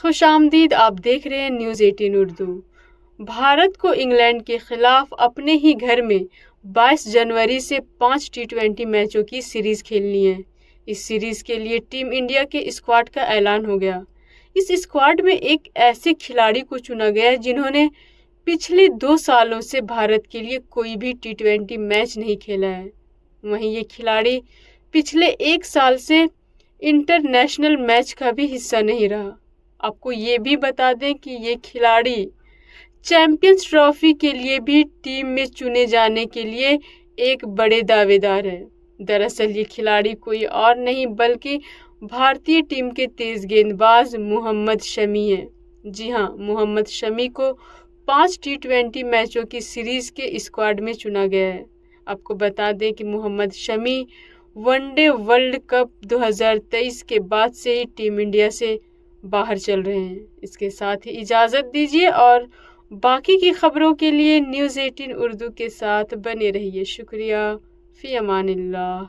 खुशामदीद, आप देख रहे हैं न्यूज़ 18 उर्दू। भारत को इंग्लैंड के खिलाफ अपने ही घर में 22 जनवरी से 5 टी20 मैचों की सीरीज खेलनी है। इस सीरीज के लिए टीम इंडिया के स्क्वाड का ऐलान हो गया। इस स्क्वाड में एक ऐसे खिलाड़ी को चुना गया जिन्होंने पिछले 2 सालों से भारत के लिए कोई भी टी20 मैच नहीं खेला है। वहीं ये खिलाड़ी पिछले 1 साल से इंटरनेशनल मैच का भी हिस्सा नहीं रहा। आपको ये भी बता दें कि ये खिलाड़ी चैंपियंस ट्रॉफी के लिए भी टीम में चुने जाने के लिए एक बड़े दावेदार है। दरअसल ये खिलाड़ी कोई और नहीं बल्कि भारतीय टीम के तेज गेंदबाज मोहम्मद शमी है। जी हाँ, मोहम्मद शमी को 5 टी20 मैचों की सीरीज के स्क्वाड में चुना गया है। आपको बता दें कि Mohammed Shami one day world cup 2023 के बाद से ही टीम इंडिया से बाहर चल रहे हैं। इसके साथ ही इजाज़त दीजिए और बाकी की खबरों के लिए न्यूज़ 18 उर्दू के साथ बने रहिए। शुक्रिया। फ़ी अमानिल्लाह।